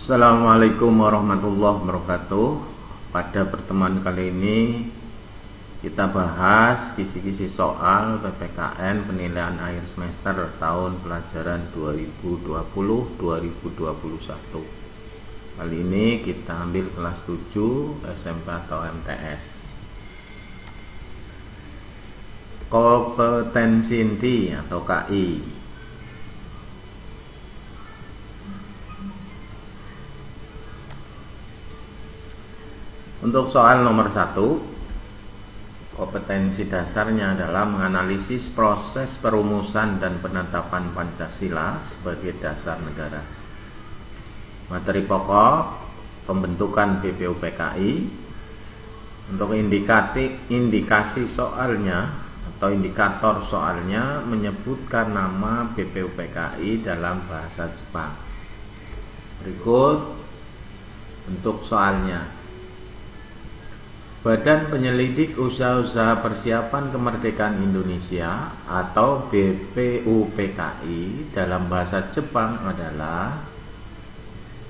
Assalamualaikum warahmatullahi wabarakatuh. Pada pertemuan kali ini kita bahas kisi-kisi soal PPKN penilaian akhir semester tahun pelajaran 2020-2021. Kali ini kita ambil kelas 7 SMP atau MTS. Kompetensi inti atau KI. Untuk soal nomor 1, kompetensi dasarnya adalah menganalisis proses perumusan dan penetapan Pancasila sebagai dasar negara. Materi pokok, pembentukan BPUPKI. Untuk indikasi soalnya atau indikator soalnya menyebutkan nama BPUPKI dalam bahasa Jepang. Berikut bentuk soalnya. Badan Penyelidik Usaha-Usaha Persiapan Kemerdekaan Indonesia atau BPUPKI dalam bahasa Jepang adalah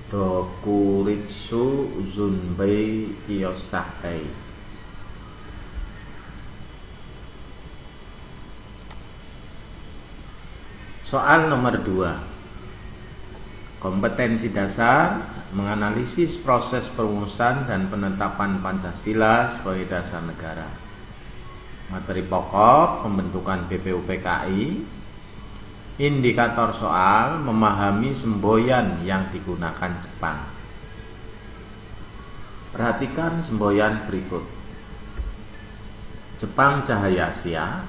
Dokuritsu Zunbei Kiyosakei. Soal nomor 2. Kompetensi dasar menganalisis proses perumusan dan penetapan Pancasila sebagai dasar negara. Materi pokok, pembentukan BPUPKI. Indikator soal, memahami semboyan yang digunakan Jepang. Perhatikan semboyan berikut. Jepang Cahaya Asia,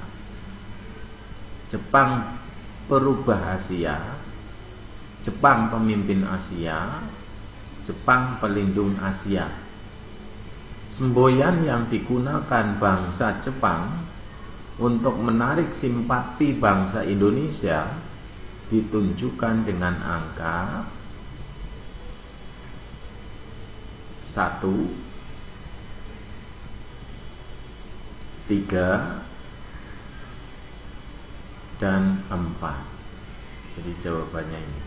Jepang Perubah Asia, Jepang Pemimpin Asia, Jepang Pelindung Asia. Semboyan yang digunakan bangsa Jepang untuk menarik simpati bangsa Indonesia ditunjukkan dengan angka 1, 3, dan 4. Jadi jawabannya ini.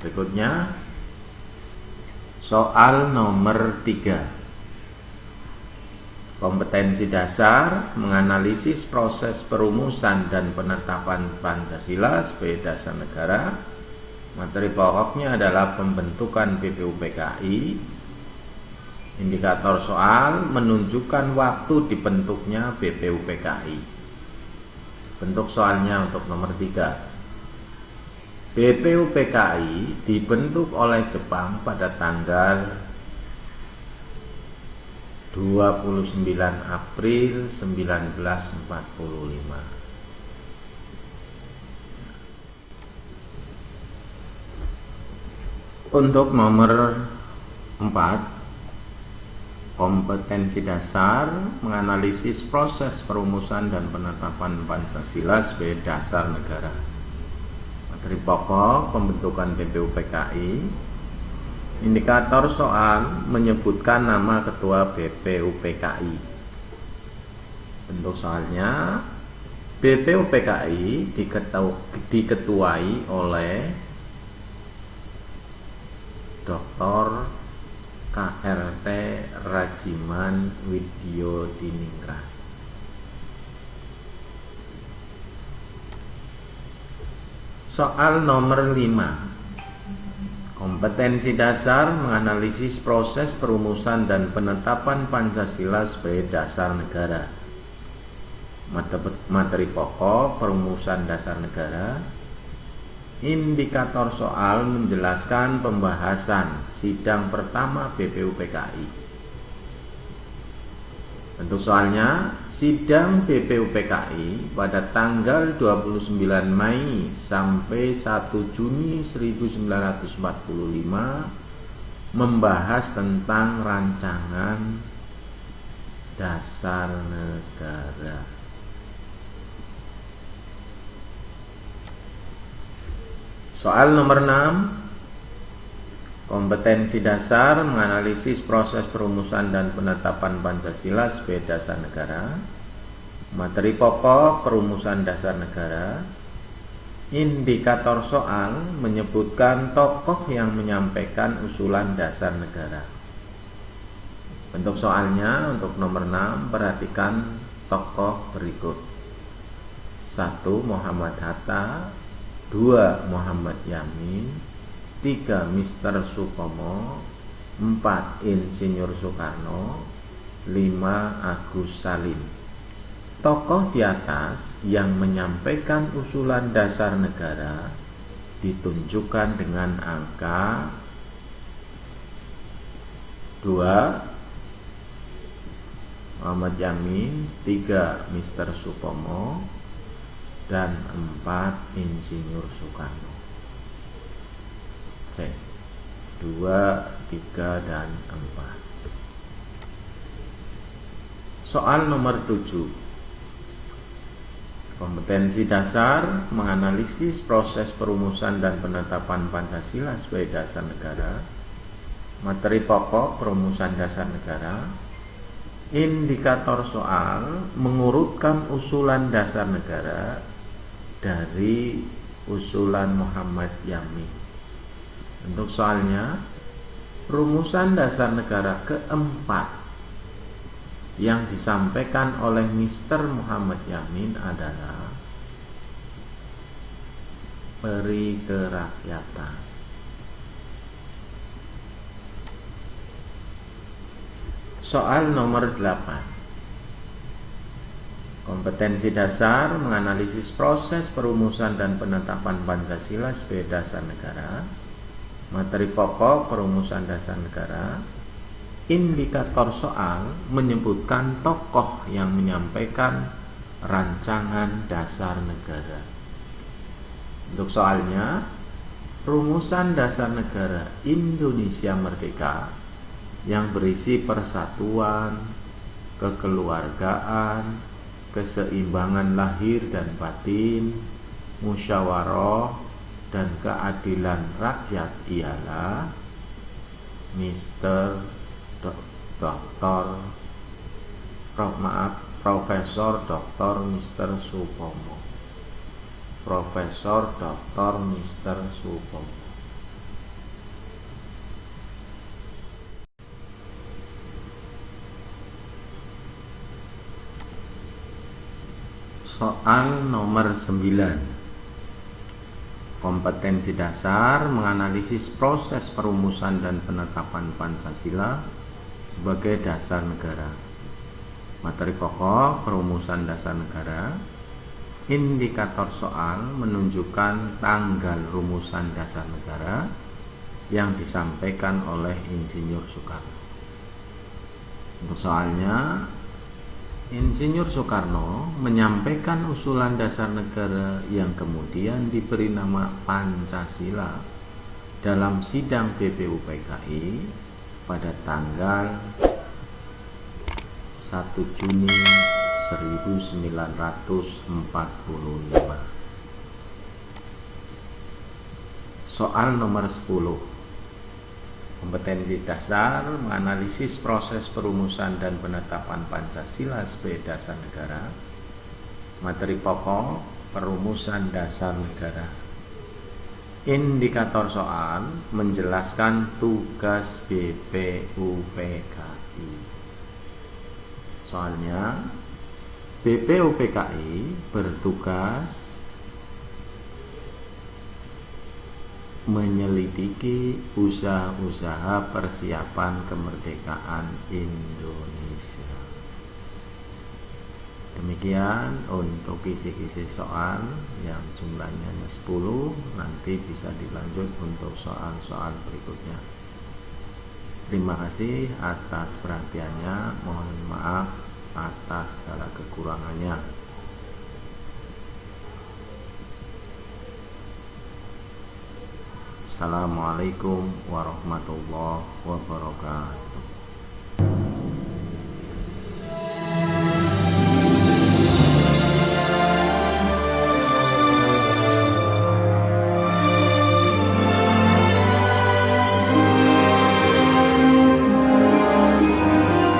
Berikutnya soal nomor 3. Kompetensi dasar menganalisis proses perumusan dan penetapan Pancasila sebagai dasar negara. Materi pokoknya adalah pembentukan BPUPKI. Indikator soal menunjukkan waktu dibentuknya BPUPKI. Bentuk soalnya untuk nomor 3. BPUPKI dibentuk oleh Jepang pada tanggal 29 April 1945. Untuk nomor 4, kompetensi dasar menganalisis proses perumusan dan penetapan Pancasila sebagai dasar negara. Materi pokok, pembentukan BPUPKI. Indikator soal menyebutkan nama ketua BPUPKI. Bentuk soalnya, BPUPKI diketuai oleh Dr. KRT Rajiman Widyodiningrat. Soal nomor 5. Kompetensi dasar menganalisis proses perumusan dan penetapan Pancasila sebagai dasar negara. Materi pokok, perumusan dasar negara. Indikator soal menjelaskan pembahasan sidang pertama BPUPKI. Bentuk soalnya, sidang BPUPKI pada tanggal 29 Mei sampai 1 Juni 1945 membahas tentang rancangan dasar negara. Soal nomor 6. Kompetensi dasar menganalisis proses perumusan dan penetapan Pancasila sebagai dasar negara. Materi pokok perumusan dasar negara. Indikator soal menyebutkan tokoh yang menyampaikan usulan dasar negara. Bentuk soalnya untuk nomor 6, perhatikan tokoh berikut. 1. Muhammad Hatta, 2. Muhammad Yamin, 3. Mr. Supomo, 4. Insinyur Soekarno, 5. Agus Salim. Tokoh di atas yang menyampaikan usulan dasar negara ditunjukkan dengan angka 2. Muhammad Yamin, 3. Mr. Supomo, dan 4. Insinyur Soekarno. C. 2, 3, dan 4. Soal nomor 7. Kompetensi dasar menganalisis proses perumusan dan penetapan Pancasila sebagai dasar negara. Materi pokok perumusan dasar negara. Indikator soal mengurutkan usulan dasar negara dari usulan Muhammad Yamin. Untuk soalnya, perumusan dasar negara keempat yang disampaikan oleh Mr. Muhammad Yamin adalah peri kerakyatan. Soal nomor 8. Kompetensi dasar menganalisis proses perumusan dan penetapan Pancasila sebagai dasar negara. Materi pokok perumusan dasar negara. Indikator soal menyebutkan tokoh yang menyampaikan rancangan dasar negara. Untuk soalnya, rumusan dasar negara Indonesia Merdeka yang berisi persatuan, kekeluargaan, keseimbangan lahir dan batin, musyawarah, dan keadilan rakyat ialah Profesor Dr. Mr. Supomo. Profesor Dr. Mr. Supomo. Soal nomor 9. Kompetensi dasar menganalisis proses perumusan dan penetapan Pancasila sebagai dasar negara. Materi pokok perumusan dasar negara. Indikator soal menunjukkan tanggal rumusan dasar negara yang disampaikan oleh Insinyur Soekarno. Untuk soalnya, Insinyur Soekarno menyampaikan usulan dasar negara yang kemudian diberi nama Pancasila dalam sidang BPUPKI pada tanggal 1 Juni 1945. Soal nomor 10. Kompetensi dasar menganalisis proses perumusan dan penetapan Pancasila sebagai dasar negara. Materi pokok perumusan dasar negara. Indikator soal menjelaskan tugas BPUPKI. Soalnya, BPUPKI bertugas menyelidiki usaha-usaha persiapan kemerdekaan Indonesia. Demikian untuk kisi-kisi soal yang jumlahnya hanya 10. Nanti bisa dilanjut untuk soal-soal berikutnya. Terima kasih atas perhatiannya. Mohon maaf atas segala kekurangannya. Assalamualaikum warahmatullahi wabarakatuh.